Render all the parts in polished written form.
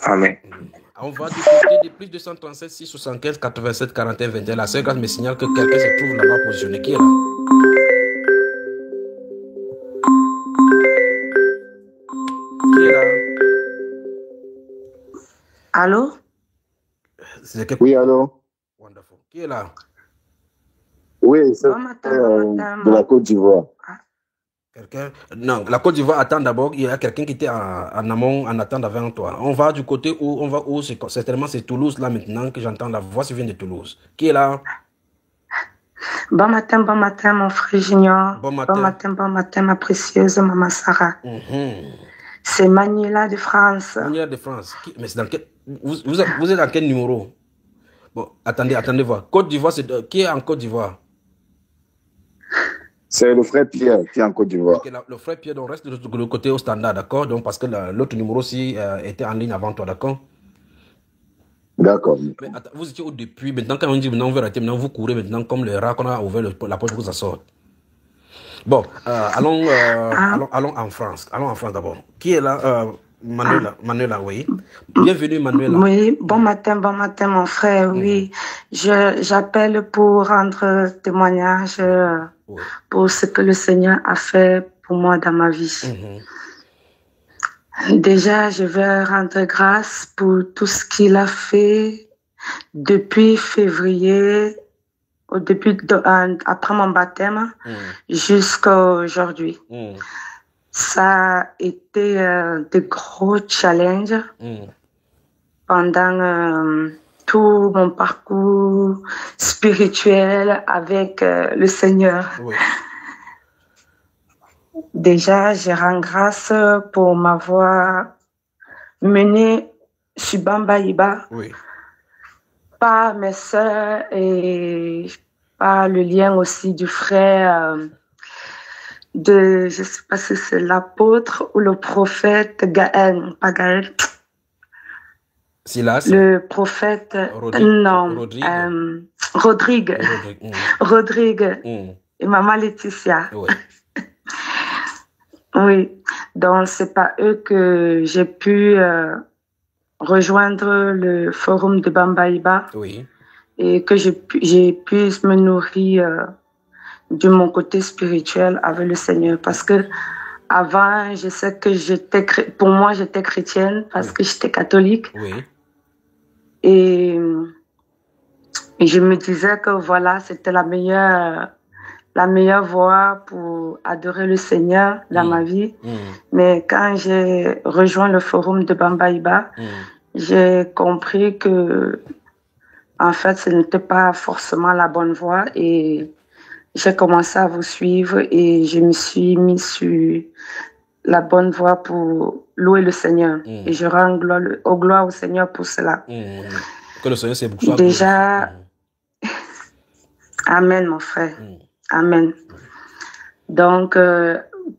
Amen. On va du côté de plus 237 675 87 41 21. La sœur grâce me signale que quelqu'un se trouve là-bas positionné. Qui est là? Qui est là? Allô? Oui, allô? Wonderful. Qui est là? Oui, c'est Bon matin, de la Côte d'Ivoire. Quelqu'un? Non, la Côte d'Ivoire attend d'abord. Il y a quelqu'un qui était en amont, en attente avant toi. On va du côté où on va où certainement c'est Toulouse là maintenant que j'entends la voix qui vient de Toulouse. Qui est là? Bon matin, mon frère Junior. Bon matin, ma précieuse maman Sarah. C'est Manuela de France. Manuela de France. Mais c'est dans quel... vous êtes dans quel numéro? Bon, attendez voir. Côte d'Ivoire, c'est qui est en Côte d'Ivoire? C'est le frère Pierre qui est en Côte d'Ivoire. Okay, le frère Pierre, donc reste de l'autre côté au standard, d'accord? Donc parce que l'autre numéro aussi était en ligne avant toi, d'accord? D'accord. Mais attends, vous étiez où depuis? Maintenant, quand on dit maintenant on veut arrêter, maintenant vous courez maintenant comme le rat qu'on a ouvert la porte pour que ça sorte. Bon, allons en France. Allons en France d'abord. Qui est là? Manuela, oui. Bienvenue, Manuela. Oui, bon matin, mon frère, oui. J'appelle pour rendre témoignage pour ce que le Seigneur a fait pour moi dans ma vie. Déjà, je veux rendre grâce pour tout ce qu'il a fait depuis février, après mon baptême, jusqu'à aujourd'hui. Ça a été de gros challenges pendant tout mon parcours spirituel avec le Seigneur. Oui. Déjà, je rends grâce pour m'avoir mené sur Bambaïba par mes sœurs et par le lien aussi du frère je ne sais pas si c'est l'apôtre ou le prophète Gaël, pas Gaël. Silas. Le prophète, Rodrigue. Rodrigue. Et maman Laetitia. Oui, donc c'est par eux que j'ai pu rejoindre le forum de Bambaïba et que j'ai pu me nourrir de mon côté spirituel avec le Seigneur. Parce que avant, je sais que pour moi, j'étais chrétienne parce que j'étais catholique. Et je me disais que voilà, c'était la meilleure voie pour adorer le Seigneur dans ma vie. Mais quand j'ai rejoint le forum de Bambaïba, j'ai compris que, en fait, ce n'était pas forcément la bonne voie et j'ai commencé à vous suivre et je me suis mis sur la bonne voie pour louer le Seigneur. Et je rends gloire au Seigneur pour cela. Que le Seigneur, c'est beaucoup. Déjà, Amen, mon frère. Amen. Donc,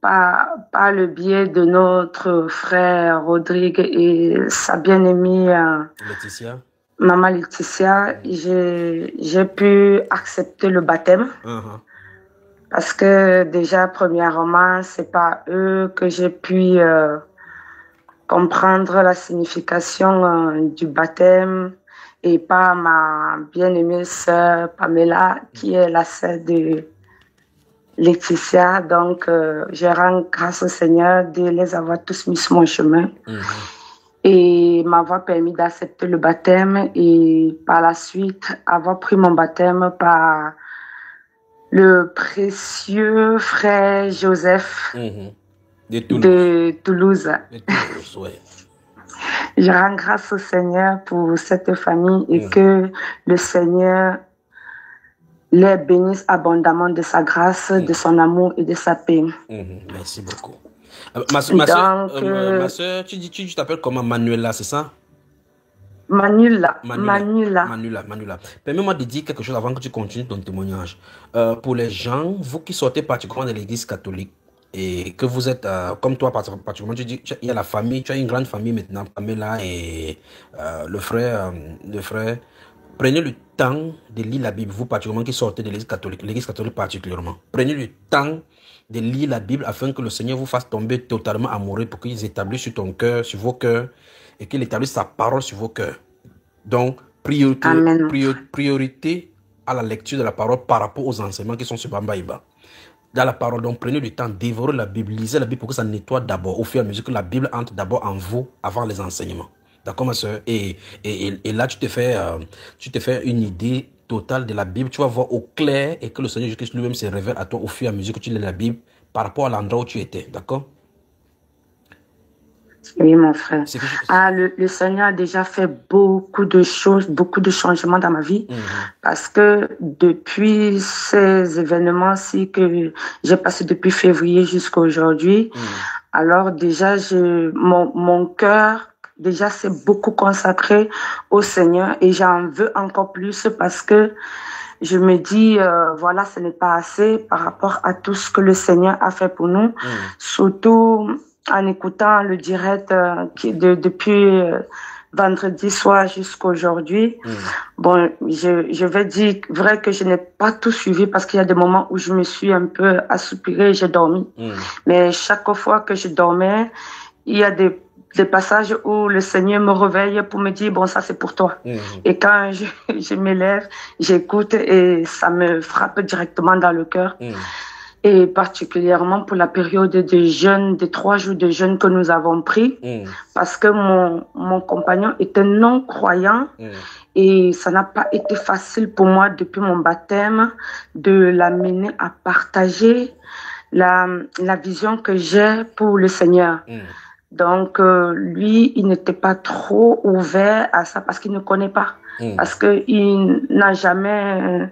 par le biais de notre frère Rodrigue et sa bien-aimée Laetitia. Maman Laetitia, j'ai pu accepter le baptême. Parce que déjà, premièrement, c'est par eux que j'ai pu comprendre la signification du baptême et par ma bien-aimée sœur Pamela, qui est la sœur de Laetitia. Donc, je rends grâce au Seigneur de les avoir tous mis sur mon chemin et m'avoir permis d'accepter le baptême et par la suite avoir pris mon baptême par le précieux frère Joseph de Toulouse. Je rends grâce au Seigneur pour cette famille et que le Seigneur les bénisse abondamment de sa grâce, de son amour et de sa paix. Merci beaucoup. Ma soeur, tu t'appelles comment? Manuela, c'est ça? Manula. Permets-moi de dire quelque chose avant que tu continues ton témoignage. Pour les gens, vous qui sortez particulièrement de l'église catholique et que vous êtes, comme toi particulièrement, tu dis, il y a la famille, tu as une grande famille maintenant, Pamela et le frère, prenez le temps de lire la Bible, vous particulièrement qui sortez de l'église catholique particulièrement. Prenez le temps de lire la Bible afin que le Seigneur vous fasse tomber totalement amoureux pour qu'il établisse sur ton cœur, sur vos cœurs, et qu'il établisse sa parole sur vos cœurs. Donc, priorité à la lecture de la parole par rapport aux enseignements qui sont sur Bamba Iba. Dans la parole, donc prenez du temps, dévorez la Bible, lisez la Bible pour que ça nettoie d'abord, au fur et à mesure que la Bible entre d'abord en vous avant les enseignements. D'accord, ma soeur? Et là, tu te fais une idée totale de la Bible. Tu vas voir au clair et que le Seigneur Jésus-Christ lui-même se révèle à toi au fur et à mesure que tu lis la Bible par rapport à l'endroit où tu étais. D'accord? Oui, mon frère. Le Seigneur a déjà fait beaucoup de choses, beaucoup de changements dans ma vie. Parce que depuis ces événements-ci que j'ai passé depuis février jusqu'à aujourd'hui, alors déjà, mon cœur déjà s'est beaucoup consacré au Seigneur et j'en veux encore plus parce que je me dis, voilà, ce n'est pas assez par rapport à tout ce que le Seigneur a fait pour nous. Surtout en écoutant le direct depuis vendredi soir jusqu'à aujourd'hui. Bon, je vais dire vrai que je n'ai pas tout suivi parce qu'il y a des moments où je me suis un peu assoupirée, j'ai dormi. Mais chaque fois que je dormais, il y a des passages où le Seigneur me réveille pour me dire, bon, ça c'est pour toi. Et quand je me lève, j'écoute et ça me frappe directement dans le cœur. Et particulièrement pour la période de jeûne, des 3 jours de jeûne que nous avons pris, parce que mon compagnon était non-croyant et ça n'a pas été facile pour moi depuis mon baptême de l'amener à partager la vision que j'ai pour le Seigneur. Donc, lui, il n'était pas trop ouvert à ça parce qu'il ne connaît pas. Parce qu'il n'a jamais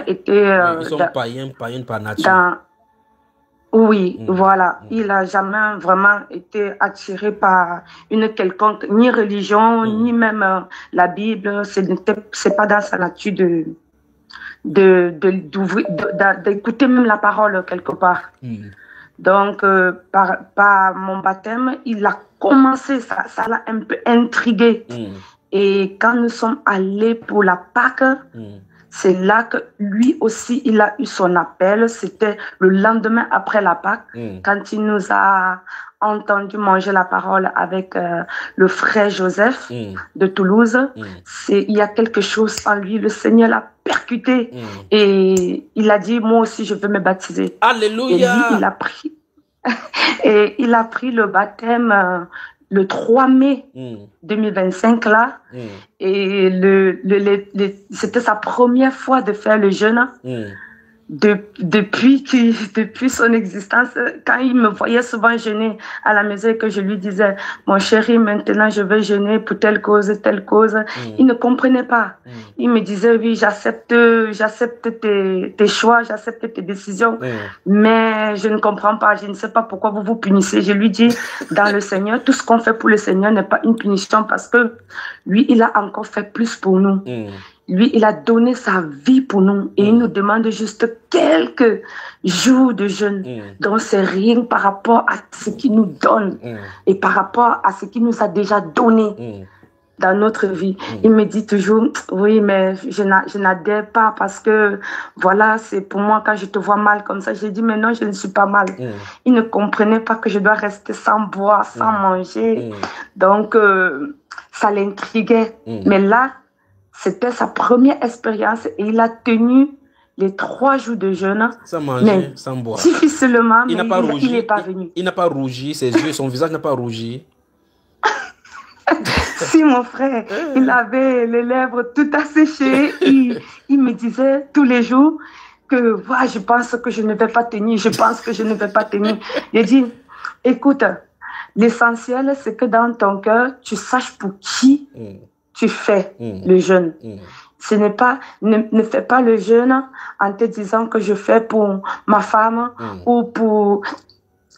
été... ils sont païens par nature. Oui, voilà. Il n'a jamais vraiment été attiré par une quelconque, ni religion, ni même la Bible. C'est pas dans sa nature d'écouter même la parole quelque part. Donc, par mon baptême, il a commencé, ça l'a un peu intrigué. Et quand nous sommes allés pour la Pâque, c'est là que lui aussi, il a eu son appel. C'était le lendemain après la Pâque, quand il nous a entendu manger la parole avec le frère Joseph de Toulouse. Il y a quelque chose en lui, le Seigneur l'a percuté. Et il a dit, moi aussi, je veux me baptiser. Alléluia! Et lui, il a pris le baptême le 3 mai 2025 là. Et c'était sa première fois de faire le jeûne. Depuis son existence, quand il me voyait souvent jeûner à la maison et que je lui disais, mon chéri, maintenant je vais jeûner pour telle cause, il ne comprenait pas. Il me disait, oui, j'accepte tes choix, j'accepte tes décisions, mais je ne comprends pas, je ne sais pas pourquoi vous vous punissez. Je lui dis, dans le Seigneur, tout ce qu'on fait pour le Seigneur n'est pas une punition parce que lui, il a encore fait plus pour nous. Lui, il a donné sa vie pour nous et il nous demande juste quelques jours de jeûne. Donc, c'est rien par rapport à ce qu'il nous donne et par rapport à ce qu'il nous a déjà donné dans notre vie. Il me dit toujours, oui, mais je n'adhère pas parce que, voilà, c'est pour moi quand je te vois mal comme ça. J'ai dit, mais non, je ne suis pas mal. Il ne comprenait pas que je dois rester sans boire, sans manger. Donc, ça l'intriguait. Mais là, c'était sa première expérience et il a tenu les 3 jours de jeûne. Sans manger, sans boire. Difficilement, il n'est pas venu. Il n'a pas rougi, ses yeux, son visage n'a pas rougi. Si, mon frère, il avait les lèvres tout asséchées. Il me disait tous les jours que ouais, je pense que je ne vais pas tenir, J'ai dit, écoute, l'essentiel, c'est que dans ton cœur, tu saches pour qui tu fais le jeûne. Ce n'est pas, ne fais pas le jeûne en te disant que je fais pour ma femme ou pour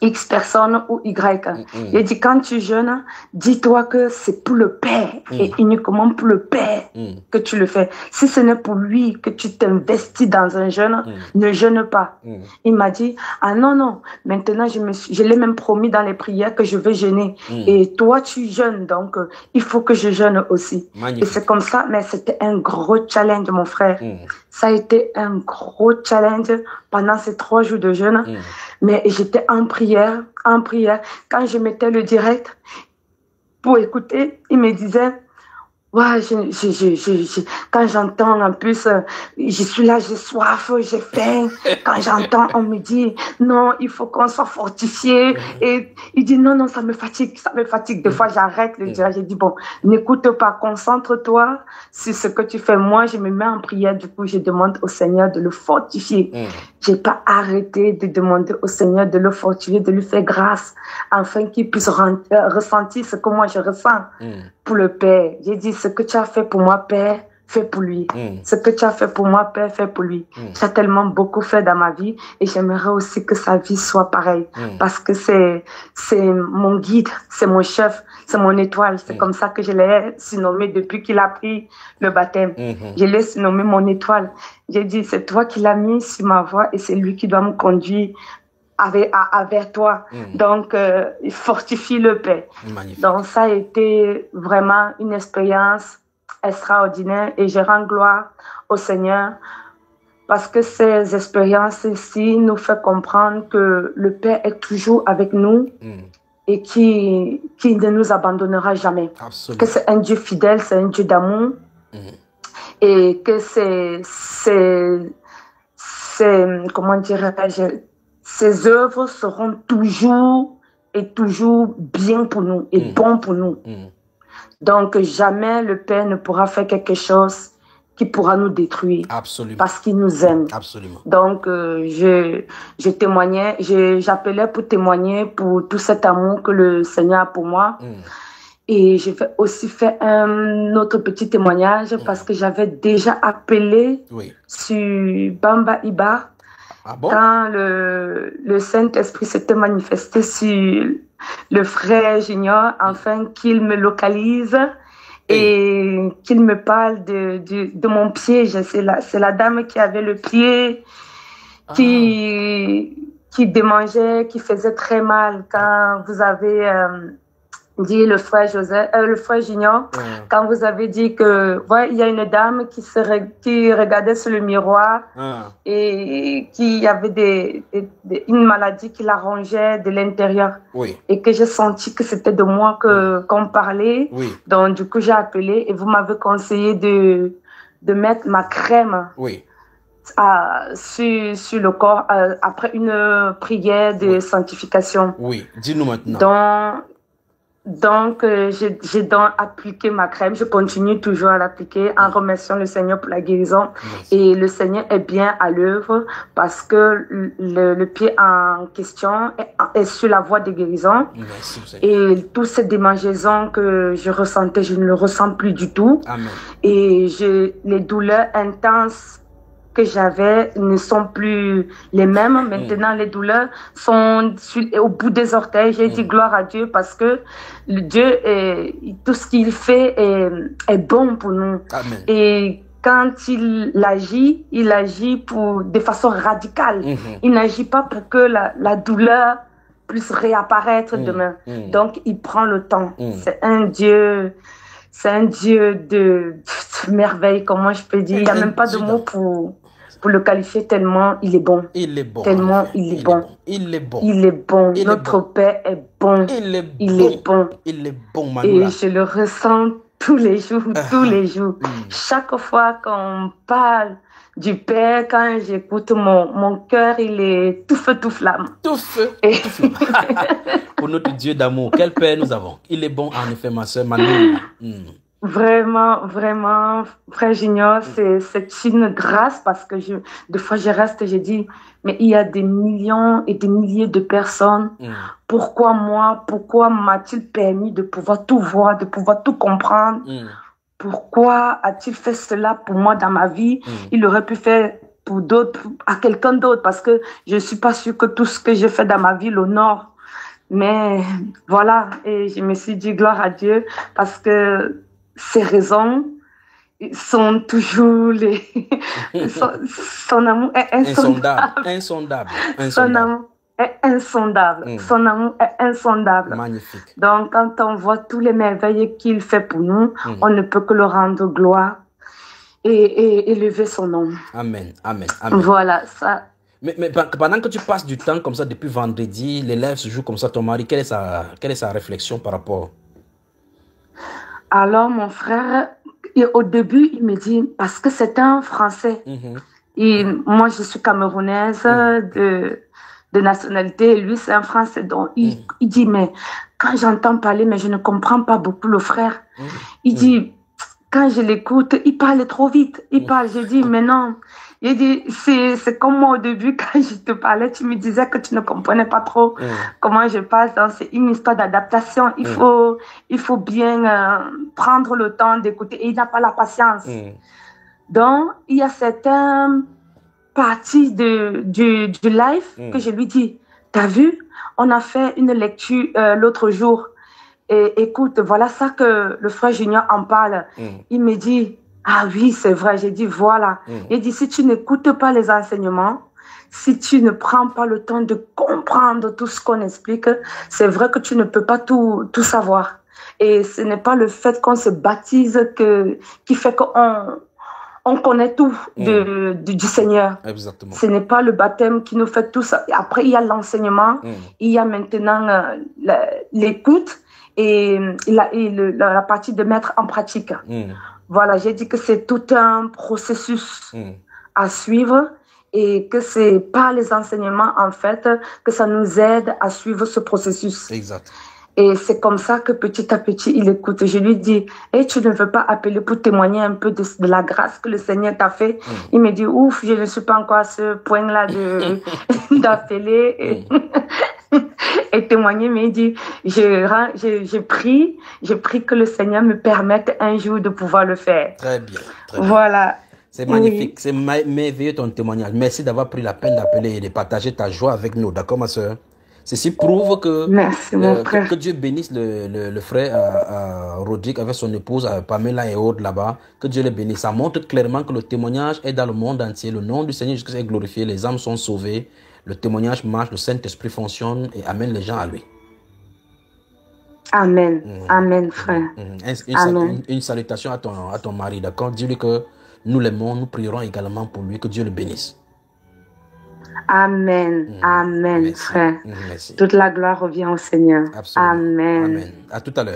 X personnes ou Y. Il dit, quand tu jeûnes, dis-toi que c'est pour le Père et uniquement pour le Père que tu le fais. Si ce n'est pour lui que tu t'investis dans un jeûne, ne jeûne pas. Il m'a dit, ah non, maintenant je l'ai même promis dans les prières que je vais jeûner. Et toi tu jeûnes, donc il faut que je jeûne aussi. Magnifique. Et c'est comme ça, mais c'était un gros challenge, mon frère. Ça a été un gros challenge pendant ces 3 jours de jeûne. Mais j'étais en prière. Quand je mettais le direct, pour écouter. Il me disait, ouais, quand j'entends en plus, je suis là, j'ai soif, j'ai faim. Quand j'entends, on me dit, non, il faut qu'on soit fortifié. Et il dit, non, ça me fatigue, ça me fatigue. Des fois, j'arrête le dire. J'ai dit, bon, n'écoute pas, concentre-toi sur ce que tu fais. Moi, je me mets en prière. Du coup, je demande au Seigneur de le fortifier. J'ai pas arrêté de demander au Seigneur de le fortifier, de lui faire grâce, afin qu'il puisse ressentir ce que moi je ressens pour le Père. J'ai dit, ce que tu as fait pour moi, Père, fais pour lui. Ce que tu as fait pour moi, Père, fais pour lui. Tu as tellement beaucoup fait dans ma vie et j'aimerais aussi que sa vie soit pareille parce que c'est mon guide, c'est mon chef, c'est mon étoile. C'est comme ça que je l'ai surnommé depuis qu'il a pris le baptême. Je l'ai surnommé mon étoile. J'ai dit, c'est toi qui l'as mis sur ma voie et c'est lui qui doit me conduire vers toi. Donc, il fortifie le Père. Magnifique. Donc, ça a été vraiment une expérience extraordinaire et je rends gloire au Seigneur parce que ces expériences-ci nous font comprendre que le Père est toujours avec nous et qui ne nous abandonnera jamais. Absolument. Que c'est un Dieu fidèle, c'est un Dieu d'amour et que comment dirais-je, ces œuvres seront toujours bien pour nous et bon pour nous. Donc, jamais le Père ne pourra faire quelque chose qui pourra nous détruire. Absolument. Parce qu'il nous aime. Absolument. Donc, je témoignais, j'appelais pour témoigner pour tout cet amour que le Seigneur a pour moi. Et je vais aussi faire un autre petit témoignage parce que j'avais déjà appelé sur Bamba Iba. Ah bon? Quand le Saint-Esprit s'était manifesté sur le frère Junior, afin qu'il me localise et qu'il me parle de mon piège. C'est la dame qui avait le pied qui démangeait, qui faisait très mal. Quand vous avez dit le frère Junior, quand vous avez dit que il y a une dame qui regardait sur le miroir et qui avait une maladie qui la rongeait de l'intérieur et que j'ai senti que c'était de moi qu'on parlait. Donc du coup j'ai appelé et vous m'avez conseillé de mettre ma crème sur le corps après une prière de sanctification. Oui, dis-nous maintenant. Donc, j'ai appliqué ma crème. Je continue toujours à l'appliquer en remerciant le Seigneur pour la guérison. Merci. Et le Seigneur est bien à l'œuvre parce que le pied en question est sur la voie de guérison. Merci, et toutes ces démangeaisons que je ressentais, je ne le ressens plus du tout. Amen. Et les douleurs intenses que j'avais ne sont plus les mêmes. Maintenant, les douleurs sont au bout des orteils. J'ai dit gloire à Dieu parce que Dieu, tout ce qu'il fait est bon pour nous. Amen. Et quand il agit de façon radicale. Il n'agit pas pour que la douleur puisse réapparaître demain. Donc, il prend le temps. C'est un Dieu de merveille, comment je peux dire. Il n'y a même pas de mots pour le qualifier tellement il est bon. Il est bon. Tellement il est bon. Il est bon. Il est bon. Notre Père est bon. Il est bon. Il est bon, Manoula. Et je le ressens tous les jours, tous les jours. Chaque fois qu'on parle du Père, quand j'écoute mon cœur, il est tout feu, tout flamme. Tout feu, tout flamme. Pour notre Dieu d'amour, quel Père nous avons. Il est bon, en effet, ma soeur Manoula. Vraiment, vraiment, frère Junior, c'est une grâce parce que des fois je reste et je dis, mais il y a des millions et des milliers de personnes. Pourquoi moi? Pourquoi m'a-t-il permis de pouvoir tout voir, de pouvoir tout comprendre? Pourquoi a-t-il fait cela pour moi dans ma vie? Il aurait pu faire pour d'autres, à quelqu'un d'autre, parce que je ne suis pas sûre que tout ce que j'ai fait dans ma vie l'honore. Mais voilà, et je me suis dit gloire à Dieu parce que ces raisons sont toujours son amour est insondable. Insondable. Son amour est insondable. Son amour est insondable. Magnifique. Donc, quand on voit tous les merveilles qu'il fait pour nous, on ne peut que le rendre gloire et élever son nom. Amen. Amen. Amen. Voilà, ça. Mais pendant que tu passes du temps comme ça, depuis vendredi, l'élève se joue comme ça, ton mari, quelle est sa réflexion par rapport? Alors, mon frère, au début, il me dit, parce que c'est un Français. Et moi, je suis camerounaise de nationalité, et lui, c'est un Français. Donc, il dit, mais quand j'entends parler, mais je ne comprends pas beaucoup le frère. Il dit, quand je l'écoute, il parle trop vite. Il parle, je dis, mais non. Il dit, c'est comme moi au début, quand je te parlais, tu me disais que tu ne comprenais pas trop comment je parle. Donc, c'est une histoire d'adaptation. Il faut bien prendre le temps d'écouter. Et il n'a pas la patience. Donc, il y a certaines parties du live que je lui dis, t'as vu, on a fait une lecture l'autre jour. Et écoute, voilà ça que le frère Junior en parle. Il me dit, ah oui, c'est vrai. J'ai dit, voilà. Il dit, si tu n'écoutes pas les enseignements, si tu ne prends pas le temps de comprendre tout ce qu'on explique, c'est vrai que tu ne peux pas tout savoir. Et ce n'est pas le fait qu'on se baptise qui fait qu'on connaît tout du Seigneur. Exactement. Ce n'est pas le baptême qui nous fait tout ça. Après, il y a l'enseignement, il y a maintenant l'écoute et la partie de mettre en pratique. Voilà, j'ai dit que c'est tout un processus à suivre et que c'est par les enseignements, en fait, que ça nous aide à suivre ce processus. Exact. Et c'est comme ça que petit à petit, il écoute. Je lui dis, hey, tu ne veux pas appeler pour témoigner un peu de la grâce que le Seigneur t'a fait? Il me dit, ouf, je ne suis pas encore à ce point-là d'appeler et témoigner. Mais il dit, je prie que le Seigneur me permette un jour de pouvoir le faire. Très bien. Voilà. C'est magnifique, c'est merveilleux ton témoignage. Merci d'avoir pris la peine d'appeler et de partager ta joie avec nous. D'accord, ma soeur? Ceci prouve que, merci, mon frère. que Dieu bénisse le frère Rodrigue avec son épouse Pamela et autres là-bas. Que Dieu les bénisse. Ça montre clairement que le témoignage est dans le monde entier. Le nom du Seigneur Jésus est glorifié. Les âmes sont sauvées. Le témoignage marche. Le Saint-Esprit fonctionne et amène les gens à lui. Amen. Amen, frère. Une salutation à ton mari. D'accord? Dis-lui que nous l'aimons. Nous prierons également pour lui. Que Dieu le bénisse. Amen. Amen, Merci. frère. Merci. Toute la gloire revient au Seigneur. Absolument. Amen. Amen. À tout à l'heure.